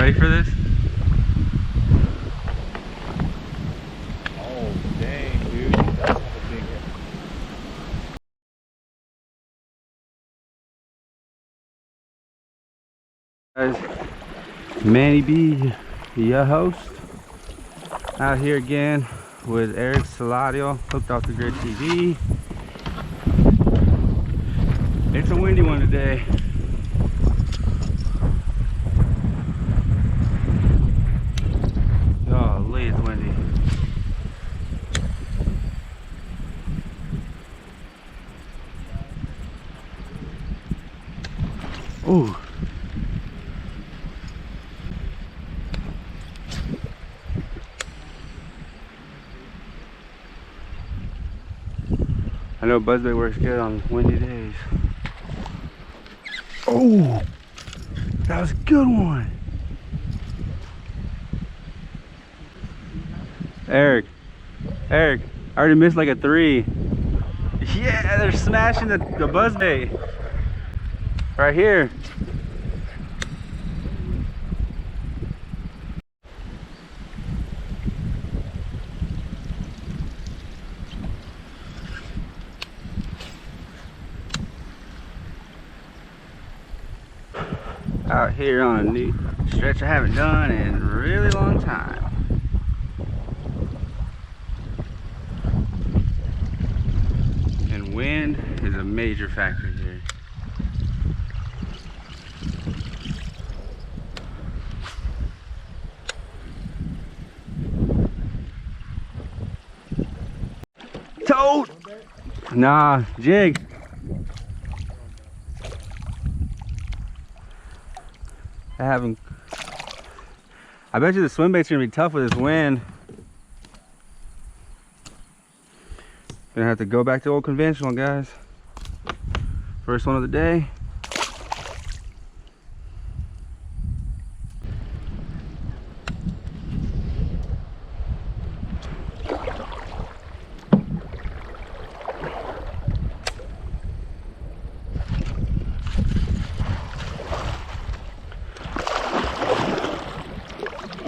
ready for this? Oh, dang, dude. That's a big hit. Guys, Manny B, your host, out here again with Eric Saladio, hooked off the Grid TV. It's a windy one today. Golly, it's windy. Ooh. I know buzzbait works good on windy days. Oh, that was a good one. Eric, I already missed like a 3. Yeah, they're smashing the buzzbait right here. Out here on a new stretch I haven't done in a really long time. And wind is a major factor here. Toad! Nah, jig. I bet you the swim bait's gonna be tough with this wind. Gonna have to go back to old conventional, guys. First one of the day.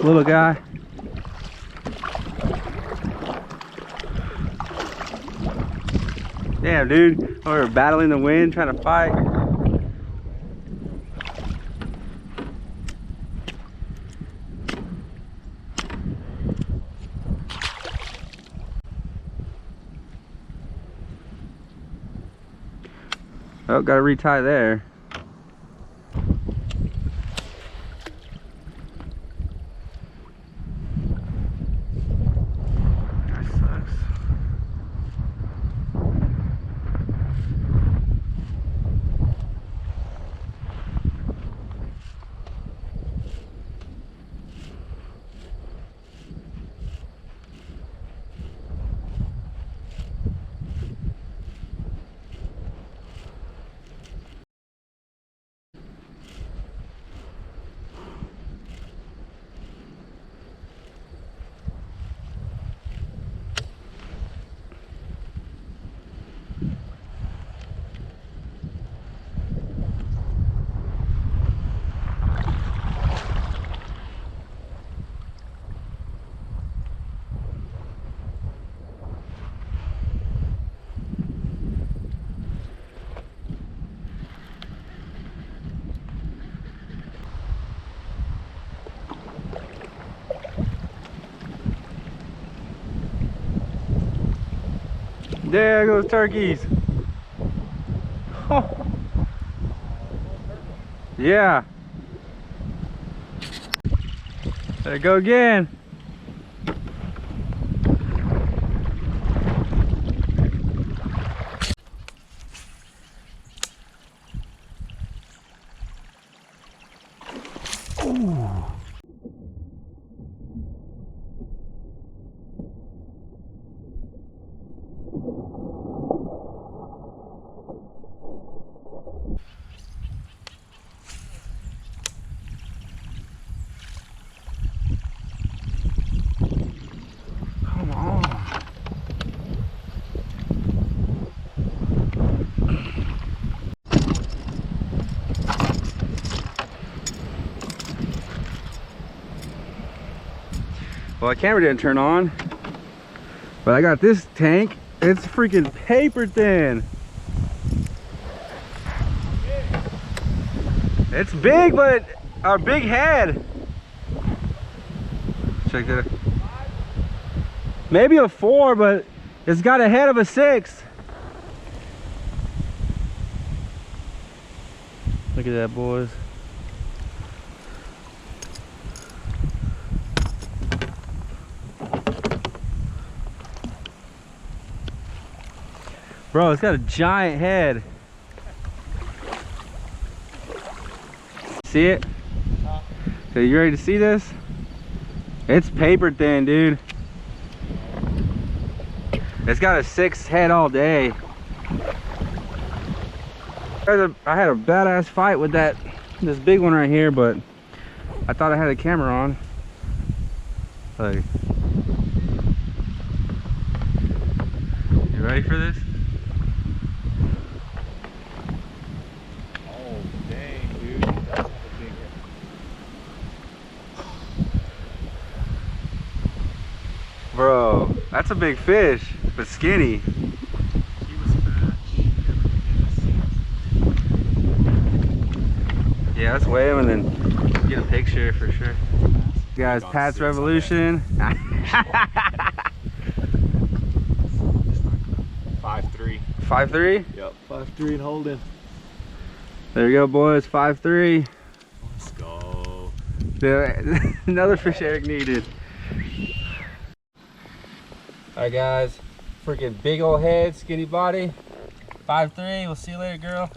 Little guy. Damn, dude. We were battling the wind, trying to fight. Oh, gotta retie there. There goes turkeys. Oh. Yeah. There you go again. Ooh. Well, the camera didn't turn on, but I got this tank. It's freaking paper thin. It's big, but a big head. Check that. Maybe a 4, but it's got a head of a 6. Look at that, boys. Bro, it's got a giant head. See it? So you ready to see this? It's paper thin, dude. It's got a 6 head all day. I had a badass fight with this big one right here, but I thought I had a camera on. Like, you ready for this? Oh, dang, dude. That's a big hit. Bro, that's a big fish, but skinny. He was fat. Yeah, let's weigh him and then get a picture for sure. Guys, Pat's Revolution. 5'3". 5'3"? Yep, 5'3" and holding. There you go, boys. 5'3". Let's go. Another fish Eric needed. Alright, guys. Freaking big old head, skinny body. 5'3". We'll see you later, girl.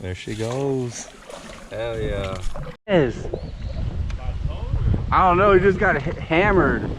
There she goes. Hell yeah. Yes. I don't know, he just got hammered.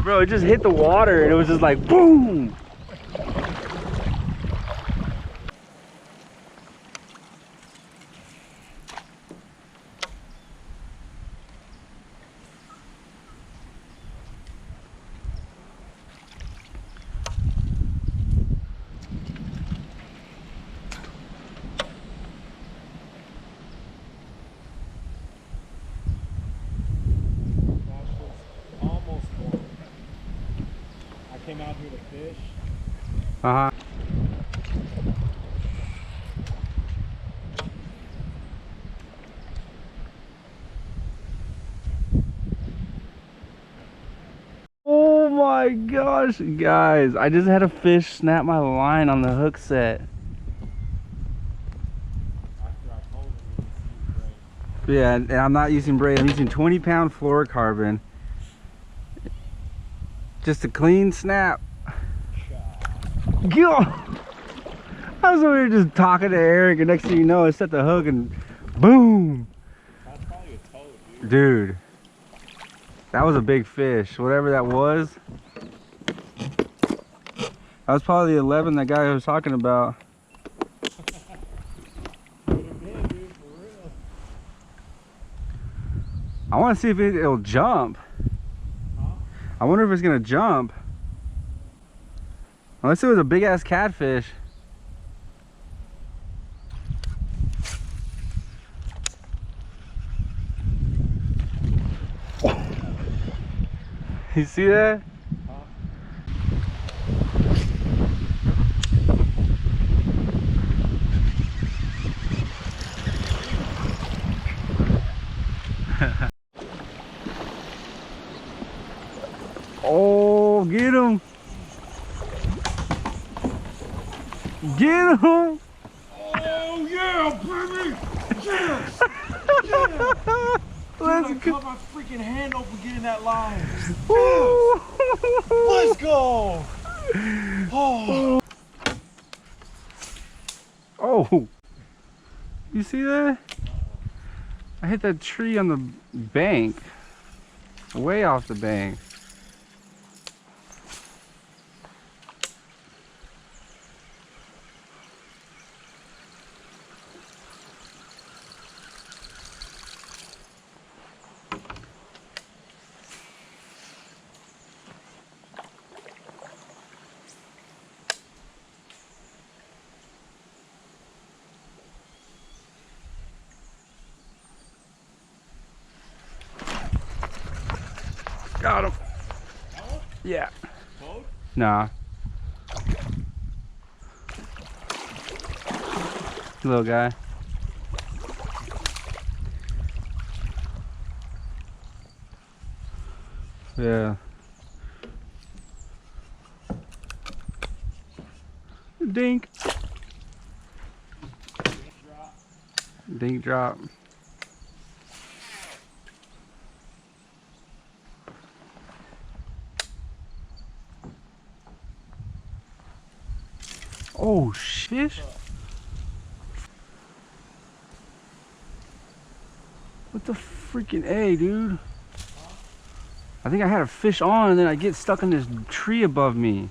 Bro, it just hit the water and it was just like boom. Came out here to fish. Uh-huh. Oh my gosh, guys, I just had a fish snap my line on the hook set. Yeah, and I'm not using braid, I'm using 20-pound fluorocarbon. Just a clean snap. God. I was over here just talking to Eric, and next thing you know, I set the hook and boom. That's probably a toad, dude. Dude, that was a big fish, whatever that was. That was probably the 11 that guy was talking about. I want to see if it'll jump. I wonder if it's gonna jump. Unless it was a big ass catfish. You see that? Oh, get him! Get him! Oh yeah, baby! Yeah! Let's Dude, I go! cut my freaking hand open getting that line. Woo! Let's go! Oh! Oh! You see that? I hit that tree on the bank. Way off the bank. Got him. Yeah. Nah. Little guy. Yeah. Dink. Dink drop. Oh, fish? What the freaking A, dude? I think I had a fish on and then I get stuck in this tree above me.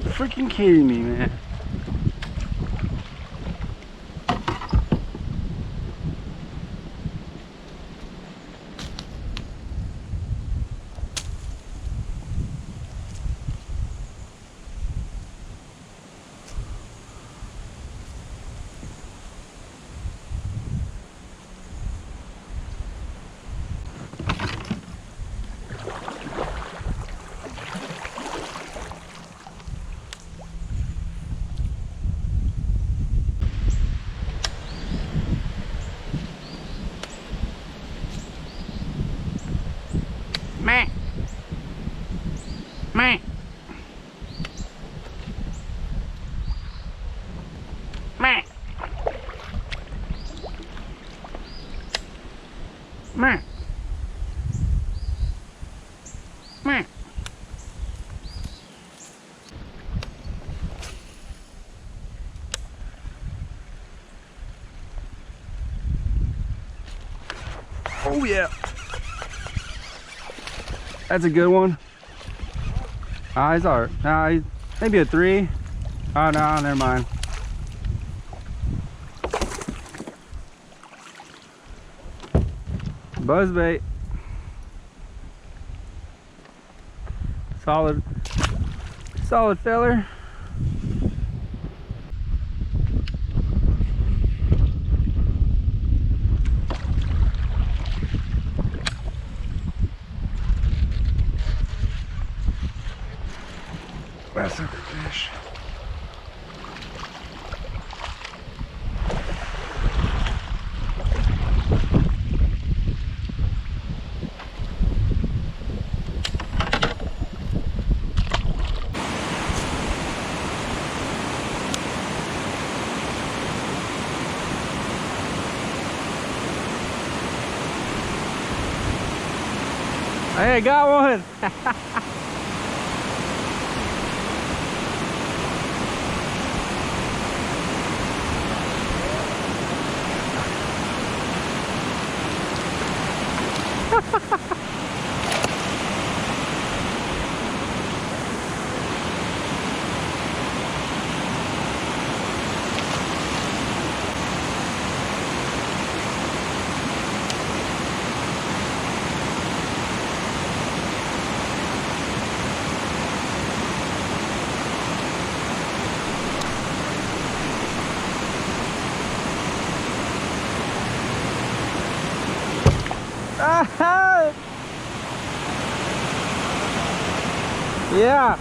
You're freaking kidding me, man. Meh. Meh. Meh. Meh. Meh. Oh yeah. That's a good one. He's alright. He's maybe a 3. Oh no, never mind. Buzzbait. Solid feller. That's a good fish. Hey, got one. Yeah.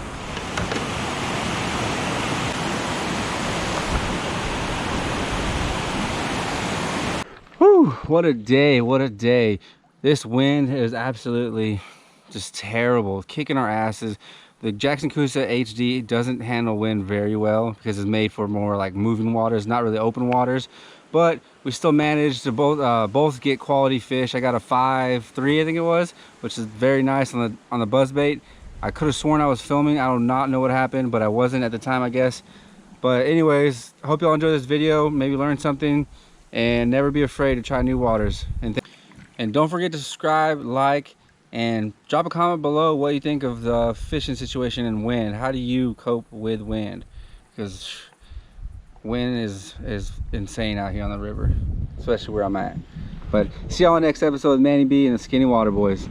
Whew, what a day, what a day. This wind is absolutely just terrible, kicking our asses. The Jackson Coosa HD doesn't handle wind very well because it's made for more like moving waters, not really open waters. But we still managed to both get quality fish. I got a 5.3, I think it was, which is very nice on the buzzbait. I could have sworn I was filming. I do not know what happened, but I wasn't at the time, I guess. But anyways, I hope y'all enjoyed this video, maybe learn something, and never be afraid to try new waters. And don't forget to subscribe, like, and drop a comment below what you think of the fishing situation and wind. How do you cope with wind? Because wind is insane out here on the river, especially where I'm at. But see y'all in the next episode with Manny B and the Skinny Water Boys.